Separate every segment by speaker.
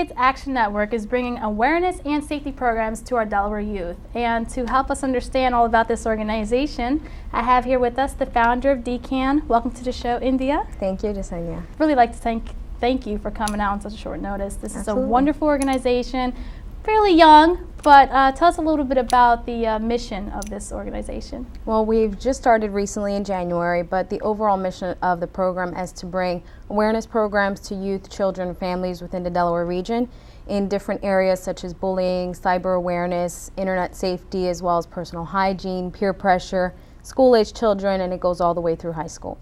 Speaker 1: Kids Action Network is bringing awareness and safety programs to our Delaware youth. And to help us understand all about this organization, I have here with us the founder of DCAN. Welcome to the show, India.
Speaker 2: Thank you, Yesenia.
Speaker 1: Really like to thank you for coming out on such a short notice. This
Speaker 2: Absolutely.
Speaker 1: is a wonderful organization, fairly young, but tell us a little bit about the mission of this organization.
Speaker 2: Well, we've just started recently in January, but the overall mission of the program is to bring awareness programs to youth, children, and families within the Delaware region in different areas such as bullying, cyber awareness, internet safety, as well as personal hygiene, peer pressure, school-age children, and it goes all the way through high school.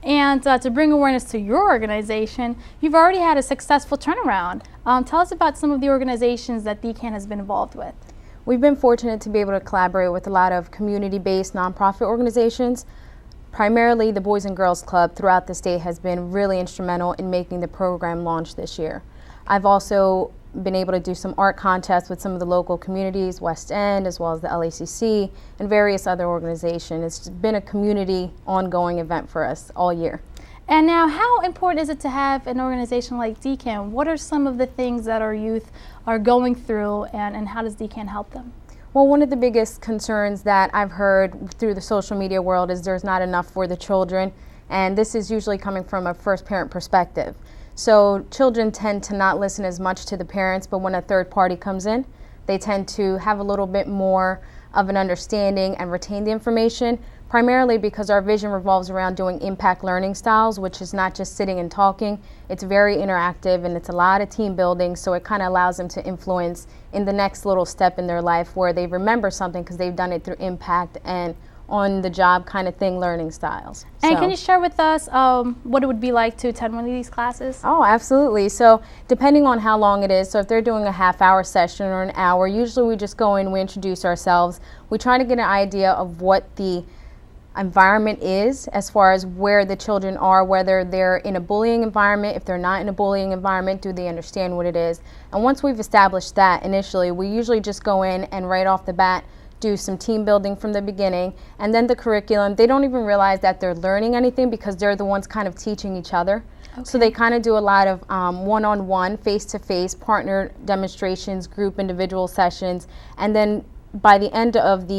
Speaker 1: And to bring awareness to your organization, you've already had a successful turnaround. Tell us about some of the organizations that DCAN has been involved with.
Speaker 2: We've been fortunate to be able to collaborate with a lot of community-based nonprofit organizations. Primarily, the Boys and Girls Club throughout the state has been really instrumental in making the program launch this year. I've also been able to do some art contests with some of the local communities, West End, as well as the LACC, and various other organizations. It's been a community ongoing event for us all year.
Speaker 1: And now, how important is it to have an organization like DCAN? What are some of the things that our youth are going through, and how does DCAN help them?
Speaker 2: Well, one of the biggest concerns that I've heard through the social media world is there's not enough for the children, and this is usually coming from a first parent perspective. So children tend to not listen as much to the parents, but when a third party comes in, they tend to have a little bit more of an understanding and retain the information, primarily because our vision revolves around doing impact learning styles, which is not just sitting and talking. It's very interactive and it's a lot of team building, so it kind of allows them to influence in the next little step in their life where they remember something because they've done it through impact and on-the-job kind of thing learning styles.
Speaker 1: And can you share with us what it would be like to attend one of these classes?
Speaker 2: Oh, absolutely. So depending on how long it is, so if they're doing a half-hour session or an hour, usually we just go in, we introduce ourselves. We try to get an idea of what the environment is as far as where the children are, whether they're in a bullying environment. If they're not in a bullying environment, do they understand what it is? And once we've established that initially, we usually just go in and right off the bat do some team building from the beginning, and then the curriculum. They don't even realize that they're learning anything because they're the ones kind of teaching each other. Okay. So they kind of do a lot of one-on-one, face-to-face, partner demonstrations, group individual sessions, and then by the end of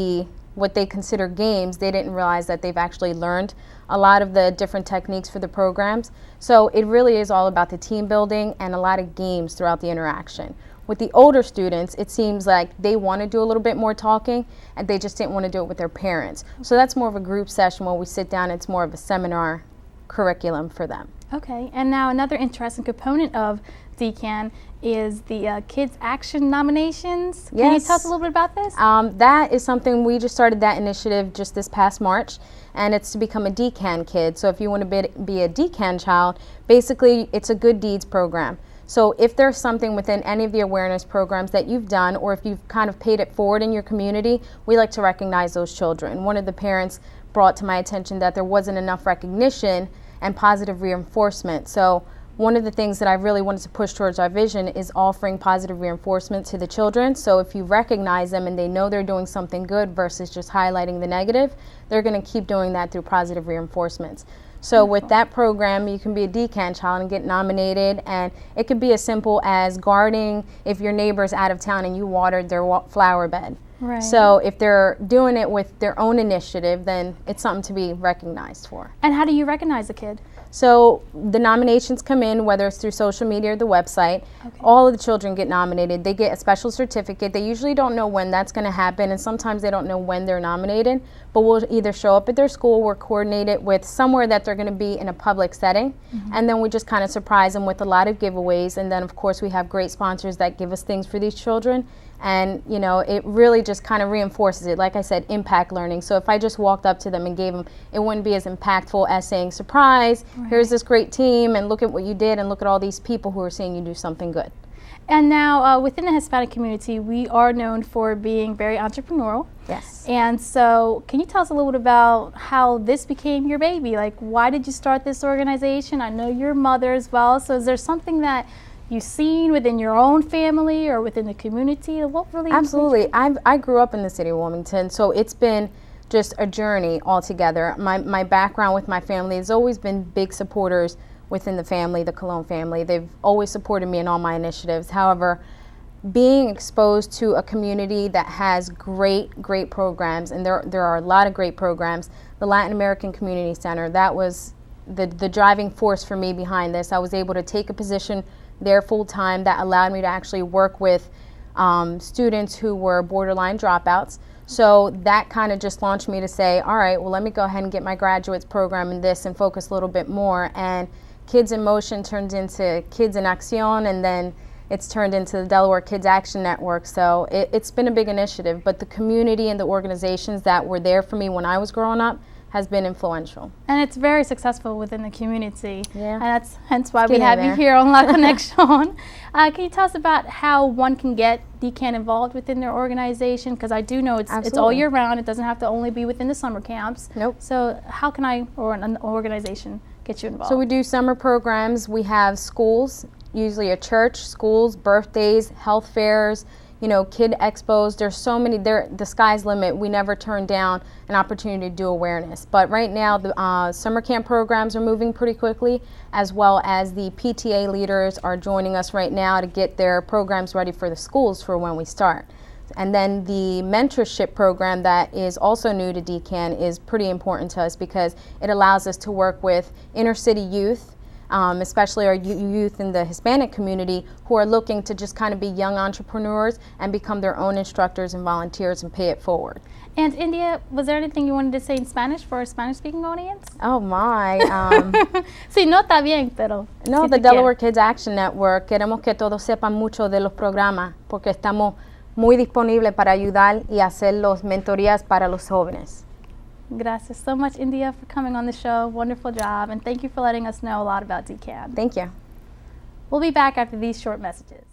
Speaker 2: what they consider games, they didn't realize that they've actually learned a lot of the different techniques for the programs. So it really is all about the team building and a lot of games throughout the interaction. With the older students, it seems like they want to do a little bit more talking and they just didn't want to do it with their parents. So that's more of a group session where we sit down. It's more of a seminar curriculum for them.
Speaker 1: Okay, and now another interesting component of DCAN is the Kids Action nominations.
Speaker 2: Yes.
Speaker 1: Can you tell us a little bit about this?
Speaker 2: That is something, we just started that initiative just this past March, and it's to become a DCAN kid. So if you want to be a DCAN child, basically it's a good deeds program. So if there's something within any of the awareness programs that you've done, or if you've kind of paid it forward in your community, we like to recognize those children. One of the parents brought to my attention that there wasn't enough recognition and positive reinforcement. So one of the things that I really wanted to push towards our vision is offering positive reinforcement to the children. So if you recognize them and they know they're doing something good versus just highlighting the negative, they're going to keep doing that through positive reinforcements. So with that program, you can be a DCAN child and get nominated, and it could be as simple as gardening if your neighbor's out of town and you watered their flower bed.
Speaker 1: Right.
Speaker 2: So if they're doing it with their own initiative, then it's something to be recognized for.
Speaker 1: And how do you recognize a kid?
Speaker 2: So the nominations come in, whether it's through social media or the website. Okay. All of the children get nominated. They get a special certificate. They usually don't know when that's going to happen, and sometimes they don't know when they're nominated. But we'll either show up at their school, we're coordinated with somewhere that they're going to be in a public setting, and then we just kind of surprise them with a lot of giveaways. And then, of course, we have great sponsors that give us things for these children. And, you know, it really just kind of reinforces it. Like I said, impact learning. So if I just walked up to them and gave them, it wouldn't be as impactful as saying, surprise, here's this great team, and look at what you did, and look at all these people who are seeing you do something good.
Speaker 1: And now within the Hispanic community, we are known for being very entrepreneurial.
Speaker 2: Yes.
Speaker 1: And so can you tell us a little bit about how this became your baby? Like, why did you start this organization? I know you're a mother as well. So is there something that you've seen within your own family or within the community? What really?
Speaker 2: Absolutely. I grew up in the city of Wilmington, so it's been just a journey altogether. My background with my family has always been big supporters within the family, the Colon family. They've always supported me in all my initiatives. However, being exposed to a community that has great programs, and there are a lot of great programs, the Latin American Community Center, that was the driving force for me behind this. I was able to take a position there full-time that allowed me to actually work with students who were borderline dropouts. So that kind of just launched me to say, all right, well, let me go ahead and get my graduates program in this and focus a little bit more. And Kids in Motion turned into Kids in Acción, and then it's turned into the Delaware Kids Action Network. So it's been a big initiative, but the community and the organizations that were there for me when I was growing up has been influential.
Speaker 1: And it's very successful within the community.
Speaker 2: Yeah.
Speaker 1: And that's hence why we have you here on La Conexión. Can you tell us about how one can get DCAN involved within their organization? Because I do know it's all year round. It doesn't have to only be within the summer camps.
Speaker 2: Nope.
Speaker 1: So how can I, or an organization, get you involved?
Speaker 2: So we do summer programs. We have schools, usually a church, schools, birthdays, health fairs, you know, kid expos. There's so many, the sky's limit. We never turn down an opportunity to do awareness. But right now, the summer camp programs are moving pretty quickly, as well as the PTA leaders are joining us right now to get their programs ready for the schools for when we start. And then the mentorship program that is also new to DCAN is pretty important to us because it allows us to work with inner city youth, especially our youth in the Hispanic community who are looking to just kind of be young entrepreneurs and become their own instructors and volunteers and pay it forward.
Speaker 1: And India, was there anything you wanted to say in Spanish for a Spanish-speaking audience?
Speaker 2: Oh my.
Speaker 1: Sí, no está bien, pero
Speaker 2: No,
Speaker 1: si
Speaker 2: the
Speaker 1: tú
Speaker 2: Delaware
Speaker 1: quieres.
Speaker 2: Kids Action Network, queremos que todos sepan mucho de los programas porque estamos muy disponibles para ayudar y hacer las mentorías para los jóvenes.
Speaker 1: Gracias so much, India, for coming on the show. Wonderful job, and thank you for letting us know a lot about DCAN.
Speaker 2: Thank you.
Speaker 1: We'll be back after these short messages.